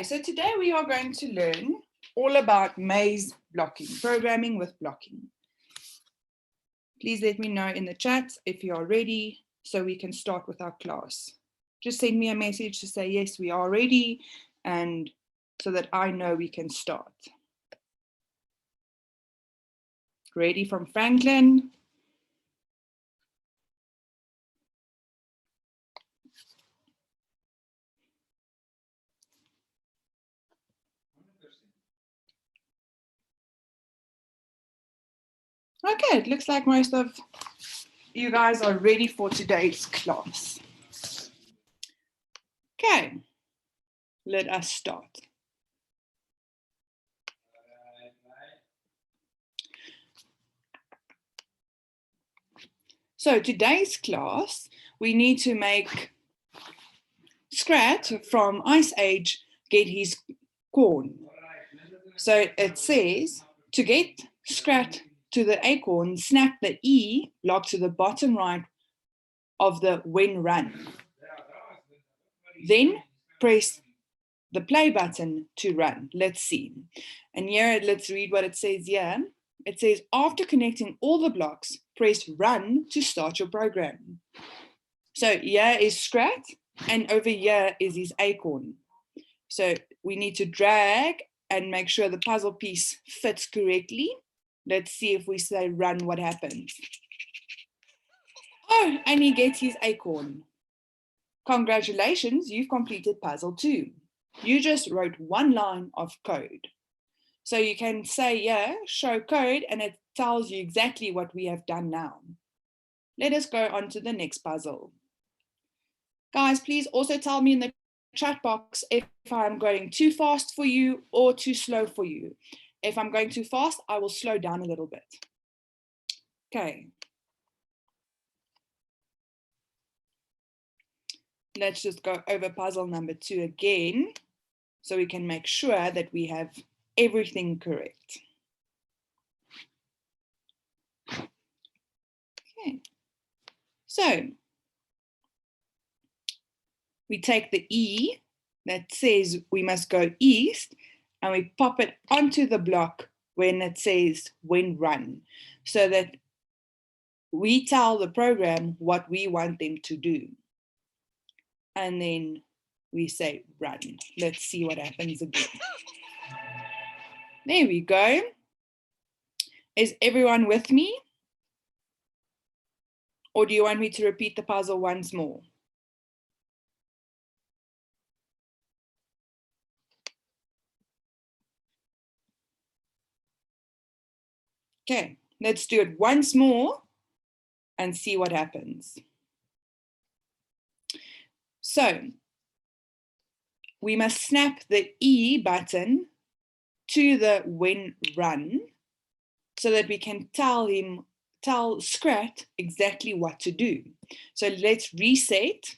So today we are going to learn all about maze blocking, programming with blocking. Please let me know in the chat if you are ready so we can start with our class. Just send me a message to say, yes, we are ready, and so that I know we can start. Ready from Franklin? Okay, it looks like most of you guys are ready for today's class. Okay, let us start. So today's class, we need to make Scrat from Ice Age get his corn. So it says, to get Scrat to the acorn, snap the E block to the bottom right of the when run. Then press the play button to run. Let's see. And here, let's read what it says here. It says, after connecting all the blocks, press run to start your program. So here is Scrat, and over here is his acorn. So we need to drag and make sure the puzzle piece fits correctly. Let's see if we say run, what happens. Oh, and he gets his acorn. Congratulations, you've completed puzzle 2. You just wrote one line of code. So you can say, yeah, show code, and it tells you exactly what we have done now. Let us go on to the next puzzle. Guys, please also tell me in the chat box if I'm going too fast for you or too slow for you. If I'm going too fast, I will slow down a little bit. Okay. Let's just go over puzzle number 2 again, so we can make sure that we have everything correct. Okay. So we take the E that says we must go east, and we pop it onto the block when it says when run, so that we tell the program what we want them to do. And then we say run. Let's see what happens again. There we go. Is everyone with me? Or do you want me to repeat the puzzle once more? Okay, let's do it once more and see what happens. So we must snap the E button to the when run so that we can tell Scrat exactly what to do. So let's reset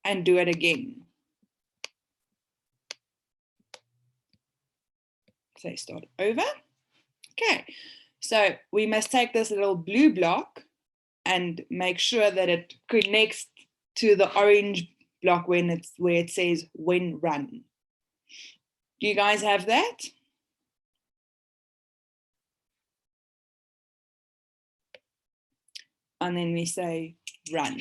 and do it again. So start over. Okay, so we must take this little blue block and make sure that it connects to the orange block where it says when run. Do you guys have that? And then we say run.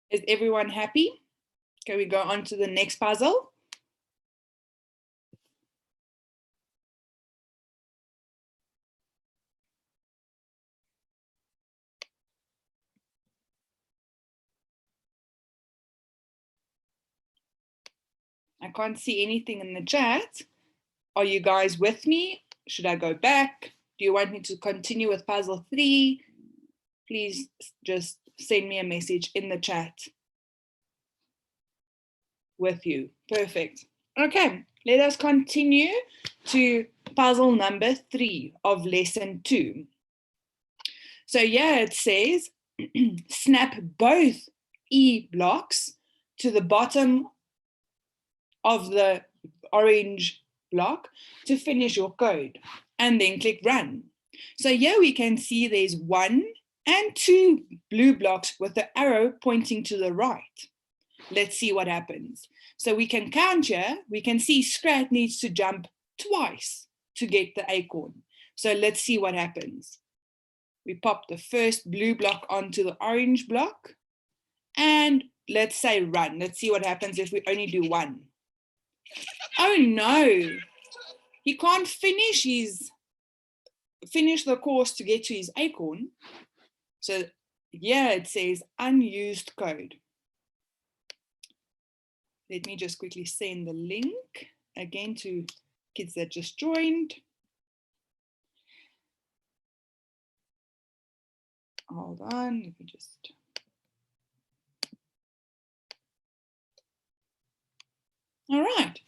Is everyone happy? Can we go on to the next puzzle? I can't see anything in the chat. Are you guys with me? Should I go back? Do you want me to continue with puzzle 3? Please just send me a message in the chat with you. Perfect. Okay, let us continue to puzzle number 3 of lesson 2. So yeah, it says, snap both E blocks to the bottom of the orange block to finish your code, and then click run. So here we can see there's 1 and 2 blue blocks with the arrow pointing to the right. Let's see what happens. So we can count here. We can see Scrat needs to jump twice to get the acorn. So let's see what happens. We pop the first blue block onto the orange block. And let's say run. Let's see what happens if we only do 1. Oh no, he can't finish the course to get to his acorn. So here it says unused code. Let me just quickly send the link again to kids that just joined. Hold on, let me just. All right.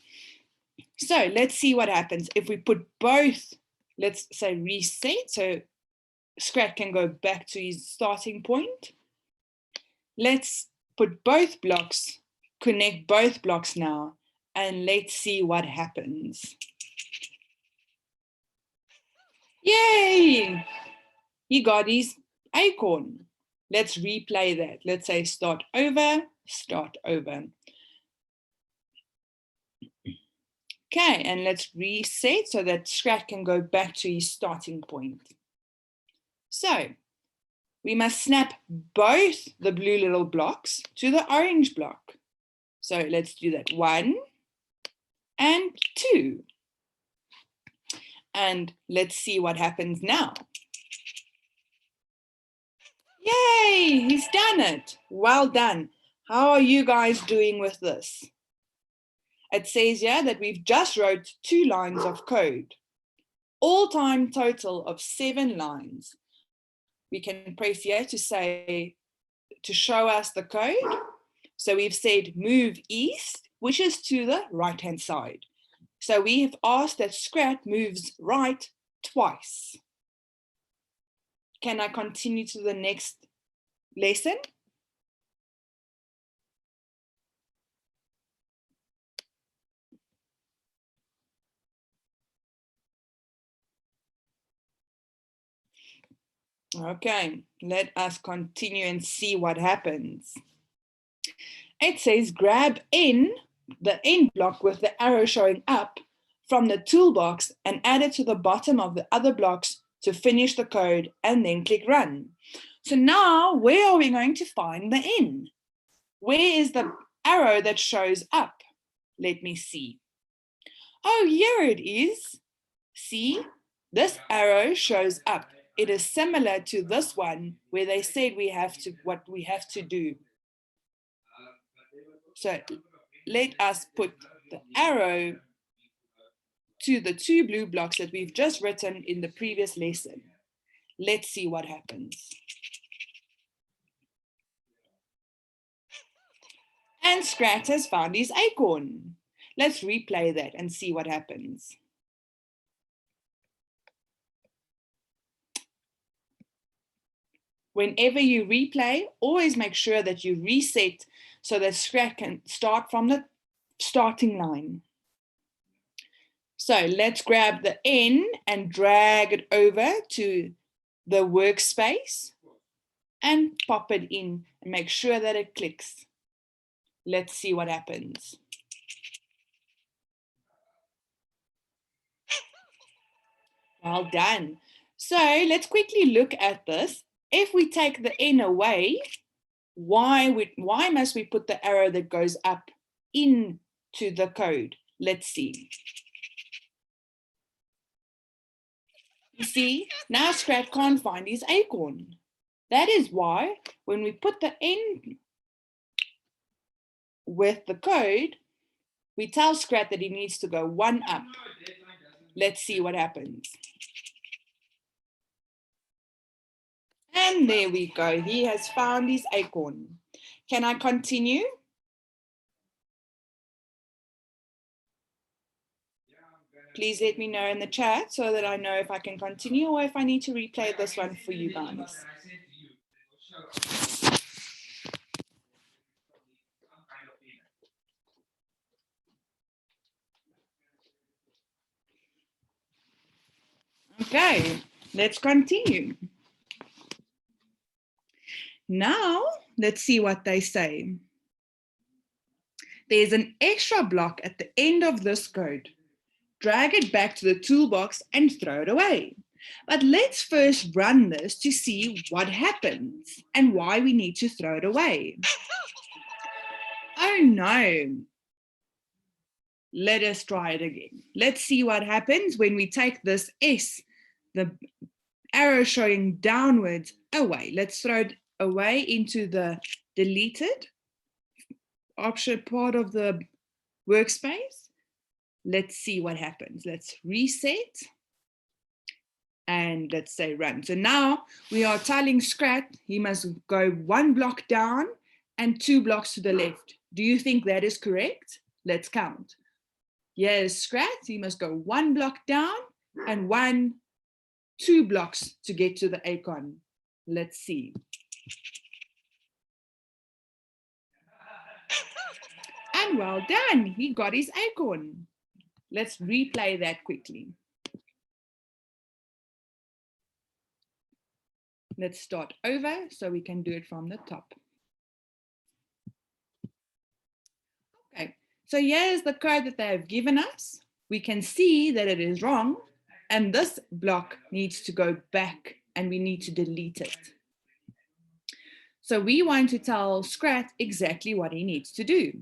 So let's see what happens if we put both, let's say reset, so Scrat can go back to his starting point. Let's put both blocks, connect both blocks now, and let's see what happens. Yay! He got his acorn. Let's replay that. Let's say start over, start over. Okay, and let's reset so that Scrat can go back to his starting point. So we must snap both the blue little blocks to the orange block. So let's do that. 1 and 2. And let's see what happens now. Yay, he's done it. Well done. How are you guys doing with this? It says here that we've just wrote 2 lines of code. All-time total of 7 lines. We can press here to say, to show us the code. So we've said move east, which is to the right-hand side. So we've asked that Scrat moves right twice. Can I continue to the next lesson? Okay, let us continue and see what happens. It says grab in the end block with the arrow showing up from the toolbox and add it to the bottom of the other blocks to finish the code and then click run. So now where are we going to find the in? Where is the arrow that shows up? Let me see. Oh, here it is. See, this arrow shows up. It is similar to this one where they said what we have to do. So let us put the arrow to the 2 blue blocks that we've just written in the previous lesson. Let's see what happens. And Scrat has found his acorn. Let's replay that and see what happens. Whenever you replay, always make sure that you reset so that Scrat can start from the starting line. So let's grab the N and drag it over to the workspace and pop it in and make sure that it clicks. Let's see what happens. Well done. So let's quickly look at this. If we take the N away, why must we put the arrow that goes up into the code? Let's see. You see, now Scrat can't find his acorn. That is why when we put the N with the code, we tell Scrat that he needs to go 1 up. Let's see what happens. And there we go. He has found his acorn. Can I continue? Please let me know in the chat so that I know if I can continue or if I need to replay this one for you guys. Okay, let's continue. Now, let's see what they say. There's an extra block at the end of this code. Drag it back to the toolbox and throw it away. But let's first run this to see what happens and why we need to throw it away. Oh no. Let us try it again. Let's see what happens when we take this S, the arrow showing downwards, away. Let's throw it away into the deleted option part of the workspace. Let's see what happens. Let's reset and let's say run. So now we are telling Scrat he must go 1 block down and 2 blocks to the left. Do you think that is correct? Let's count. Here's Scrat, he must go 1 block down and 2 blocks to get to the acorn. Let's see. And well done, he got his acorn. Let's replay that quickly. Let's start over so we can do it from the top. Okay, so here's the code that they have given us. We can see that it is wrong, and this block needs to go back and we need to delete it. So we want to tell Scrat exactly what he needs to do.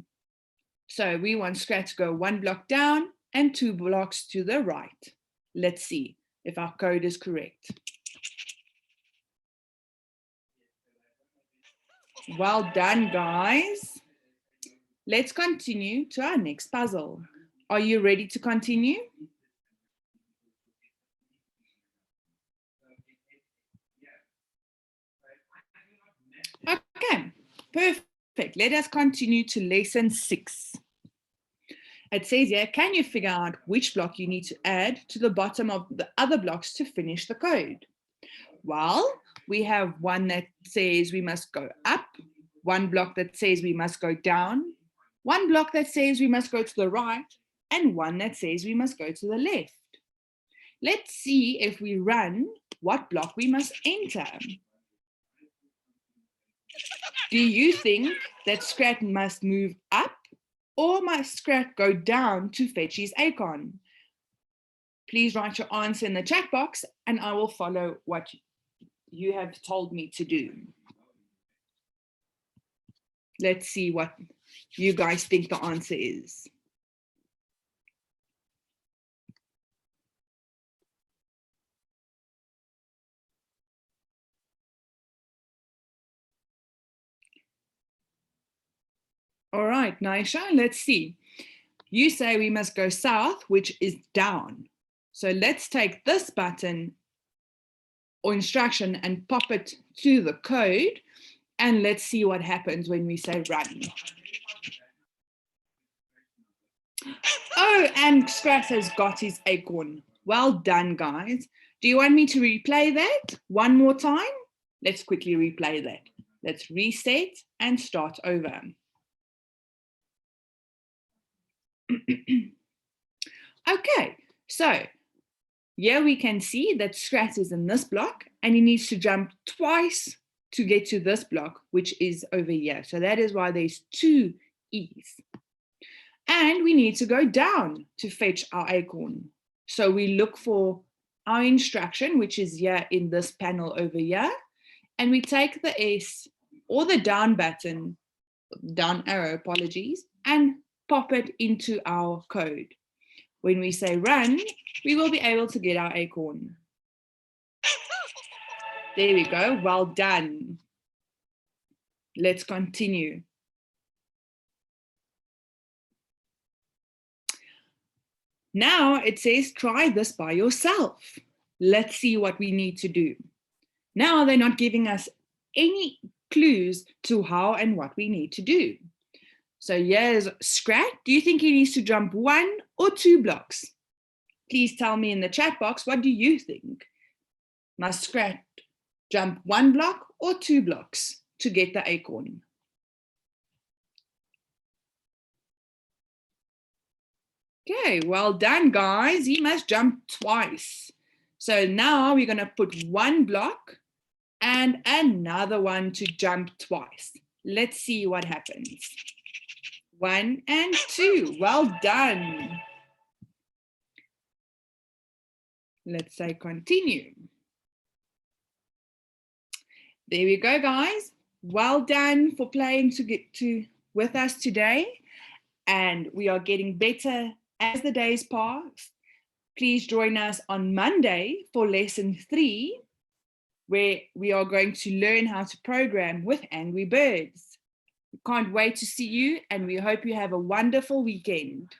So we want Scrat to go 1 block down and 2 blocks to the right. Let's see if our code is correct. Well done, guys. Let's continue to our next puzzle. Are you ready to continue? Okay, perfect. Let us continue to lesson 6. It says here, can you figure out which block you need to add to the bottom of the other blocks to finish the code? Well, we have one that says we must go up, one block that says we must go down, one block that says we must go to the right, and one that says we must go to the left. Let's see if we run what block we must enter. Do you think that Scrat must move up or must Scrat go down to fetch his acorn? Please write your answer in the chat box and I will follow what you have told me to do. Let's see what you guys think the answer is. All right, Naisha, let's see. You say we must go south, which is down. So let's take this button or instruction and pop it to the code. And let's see what happens when we say run. Oh, and Scrat has got his acorn. Well done, guys. Do you want me to replay that one more time? Let's quickly replay that. Let's reset and start over. Okay, so here we can see that Scrat is in this block and he needs to jump twice to get to this block, which is over here. So that is why there's 2 E's. And we need to go down to fetch our acorn. So we look for our instruction, which is here in this panel over here. And we take the S or the down button, down arrow, apologies, and pop it into our code. When we say run, we will be able to get our acorn. There we go, well done. Let's continue. Now it says try this by yourself. Let's see what we need to do. Now they're not giving us any clues to how and what we need to do. So here's Scrat. Do you think he needs to jump 1 or 2 blocks? Please tell me in the chat box, what do you think? Must Scrat jump 1 block or 2 blocks to get the acorn? Okay, well done, guys. He must jump twice. So now we're going to put 1 block And another one to jump twice. Let's see what happens. 1 and 2. Well done. Let's say continue. There we go, guys. Well done for playing with us today. And we are getting better as the days pass. Please join us on Monday for lesson 3, where we are going to learn how to program with Angry Birds. We can't wait to see you, and we hope you have a wonderful weekend.